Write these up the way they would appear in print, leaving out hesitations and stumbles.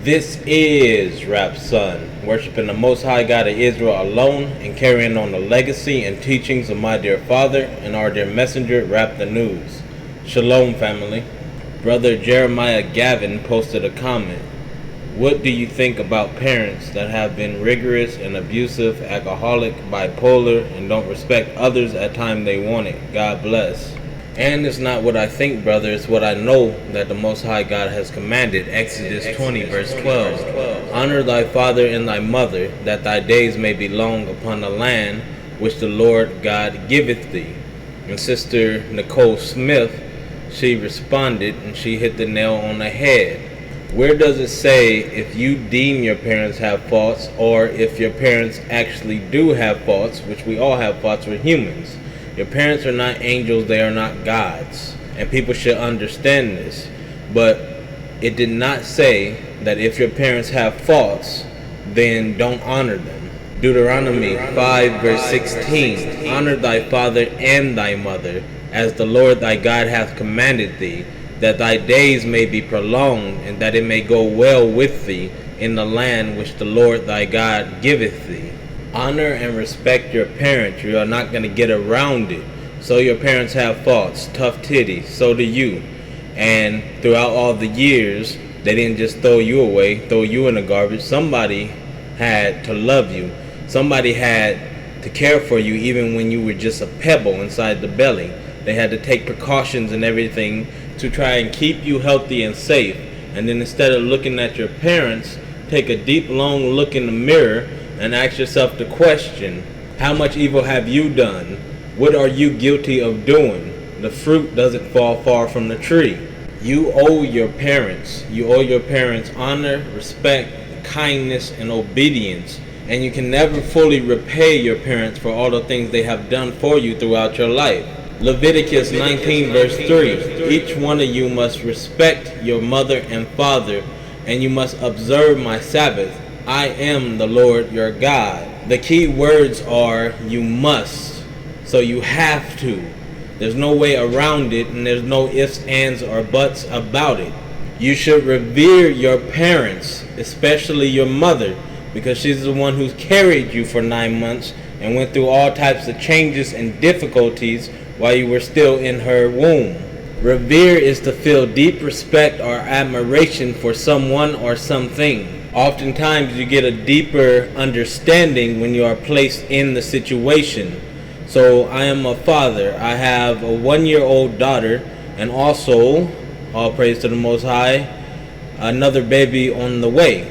This is Rap Son, worshiping the Most High God of Israel alone and carrying on the legacy and teachings of my dear father and our dear messenger, Rap the News. Shalom, family. Brother Jeremiah Gavin posted a comment. What do you think about parents that have been rigorous and abusive, alcoholic, bipolar, and don't respect others at time they want it? God bless. And it's not what I think, brother, it's what I know that the Most High God has commanded. Exodus 20, verse 12. Honor thy father and thy mother, that thy days may be long upon the land which the Lord God giveth thee. And Sister Nicole Smith, she responded and she hit the nail on the head. Where does it say if you deem your parents have faults, or if your parents actually do have faults, which we all have faults, we're humans. Your parents are not angels, they are not gods. And people should understand this. But it did not say that if your parents have faults, then don't honor them. Deuteronomy 5 verse 16. Honor thy father and thy mother, as the Lord thy God hath commanded thee, that thy days may be prolonged, and that it may go well with thee in the land which the Lord thy God giveth thee. Honor and respect your parents. You are not going to get around it. So your parents have faults, tough titties, so do you. And throughout all the years, they didn't just throw you away, throw you in the garbage. Somebody had to love you. Somebody had to care for you even when you were just a pebble inside the belly. They had to take precautions and everything to try and keep you healthy and safe. And then instead of looking at your parents, take a deep, long look in the mirror and ask yourself the question, how much evil have you done? What are you guilty of doing? The fruit doesn't fall far from the tree. You owe your parents. You owe your parents honor, respect, kindness, and obedience. And you can never fully repay your parents for all the things they have done for you throughout your life. Leviticus 19 verse 3. Each one of you must respect your mother and father, and you must observe my Sabbath. I am the Lord your God. The key words are you must. So you have to. There's no way around it, and there's no ifs, ands, or buts about it. You should revere your parents, especially your mother, because she's the one who's carried you for 9 months and went through all types of changes and difficulties while you were still in her womb. Revere is to feel deep respect or admiration for someone or something. Oftentimes you get a deeper understanding when you are placed in the situation. So I am a father. I have a 1-year-old daughter, and also, all praise to the Most High, another baby on the way.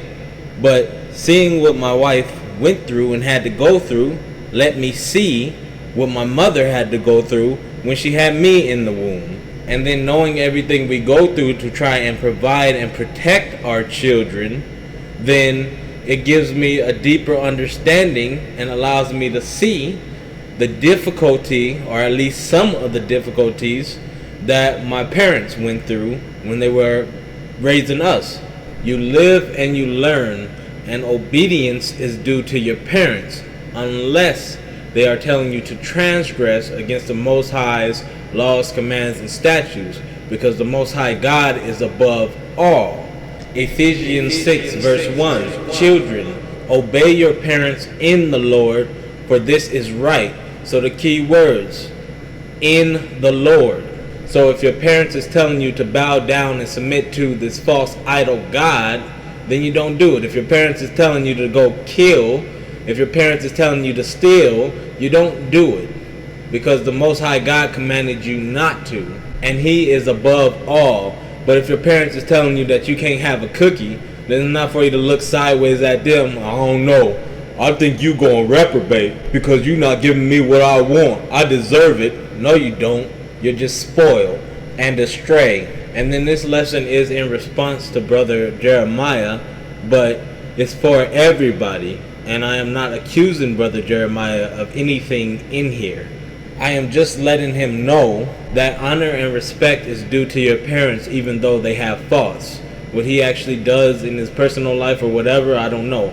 But seeing what my wife went through and had to go through, let me see what my mother had to go through when she had me in the womb. And then knowing everything we go through to try and provide and protect our children, then it gives me a deeper understanding and allows me to see the difficulty, or at least some of the difficulties, that my parents went through when they were raising us. You live and you learn, and obedience is due to your parents, unless they are telling you to transgress against the Most High's laws, commands, and statutes, because the Most High God is above all. Ephesians 6 verse 1. Children, obey your parents in the Lord, for this is right. So the key words, in the Lord. So if your parents is telling you to bow down and submit to this false idol God, then you don't do it. If your parents is telling you to go kill, if your parents is telling you to steal, you don't do it, because the Most High God commanded you not to, and He is above all. But if your parents is telling you that you can't have a cookie, then it's not for you to look sideways at them. I don't know, I think you gonna reprobate because you're not giving me what I want. I deserve it. No, you don't. You're just spoiled and astray. And then this lesson is in response to Brother Jeremiah, but it's for everybody. And I am not accusing Brother Jeremiah of anything in here. I am just letting him know that honor and respect is due to your parents, even though they have faults. What he actually does in his personal life or whatever, I don't know.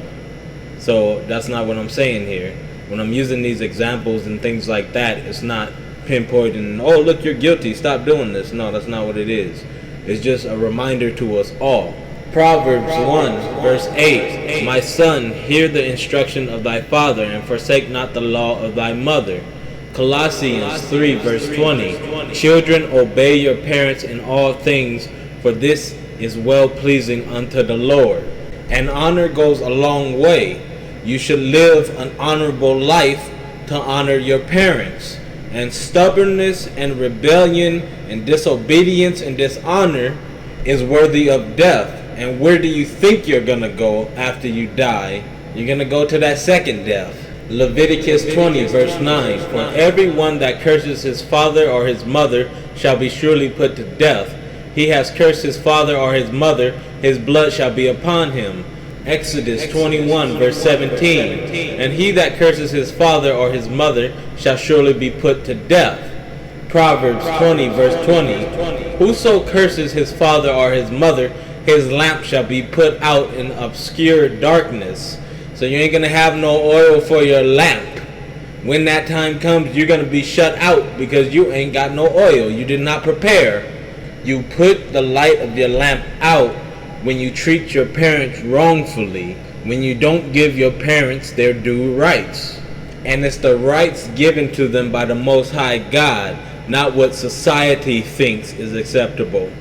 So that's not what I'm saying here. When I'm using these examples and things like that, it's not pinpointing, oh, look, you're guilty, stop doing this. No, that's not what it is. It's just a reminder to us all. Proverbs 1 verse 8, My son, hear the instruction of thy father, and forsake not the law of thy mother. Colossians 3 verse 20, Children, obey your parents in all things, for this is well pleasing unto the Lord. And honor goes a long way. You should live an honorable life to honor your parents. And stubbornness and rebellion and disobedience and dishonor is worthy of death. And where do you think you're going to go after you die? You're going to go to that second death. Leviticus 20 verse 9, For everyone that curses his father or his mother shall be surely put to death. He has cursed his father or his mother, his blood shall be upon him. Exodus 21 verse 17, And he that curses his father or his mother shall surely be put to death. Proverbs 20 verse 20, Whoso curses his father or his mother, his lamp shall be put out in obscure darkness. So you ain't going to have no oil for your lamp. When that time comes, you're going to be shut out because you ain't got no oil. You did not prepare. You put the light of your lamp out when you treat your parents wrongfully, when you don't give your parents their due rights. And it's the rights given to them by the Most High God, not what society thinks is acceptable.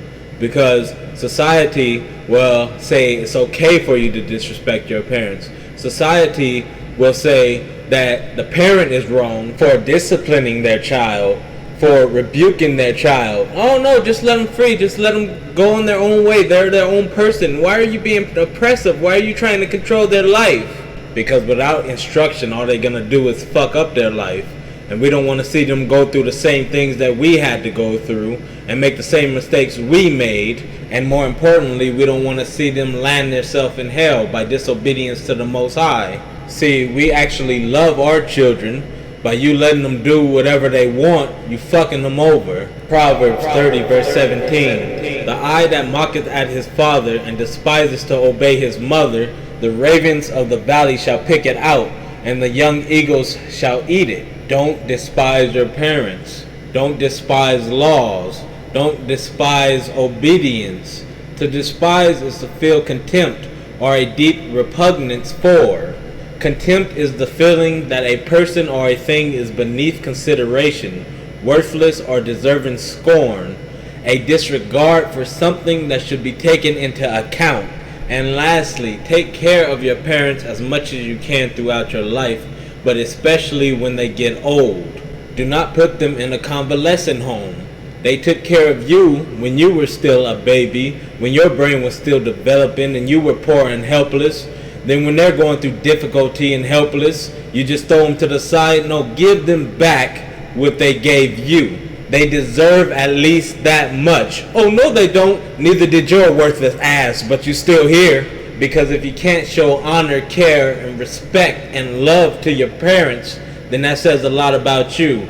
Because society will say it's okay for you to disrespect your parents. Society will say that the parent is wrong for disciplining their child, for rebuking their child. Oh no, just let them free. Just let them go on their own way. They're their own person. Why are you being oppressive? Why are you trying to control their life? Because without instruction, all they're going to do is fuck up their life. And we don't want to see them go through the same things that we had to go through and make the same mistakes we made. And more importantly, we don't want to see them land themselves in hell by disobedience to the Most High. See, we actually love our children. By you letting them do whatever they want, you fucking them over. Proverbs 30 verse 17, The eye that mocketh at his father and despises to obey his mother, the ravens of the valley shall pick it out, and the young eagles shall eat it. Don't despise your parents. Don't despise laws. Don't despise obedience. To despise is to feel contempt or a deep repugnance for. Contempt is the feeling that a person or a thing is beneath consideration, worthless or deserving scorn, a disregard for something that should be taken into account. And lastly, take care of your parents as much as you can throughout your life, but especially when they get old. Do not put them in a convalescent home. They took care of you when you were still a baby, when your brain was still developing and you were poor and helpless. Then when they're going through difficulty and helpless, you just throw them to the side. No, give them back what they gave you. They deserve at least that much. Oh, no, they don't. Neither did your worthless ass, but you're still here. Because if you can't show honor, care, and respect and love to your parents, then that says a lot about you.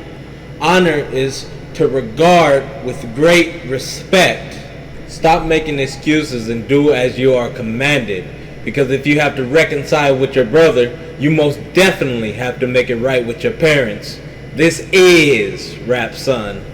Honor is to regard with great respect. Stop making excuses and do as you are commanded. Because if you have to reconcile with your brother, you most definitely have to make it right with your parents. This is Rap Son.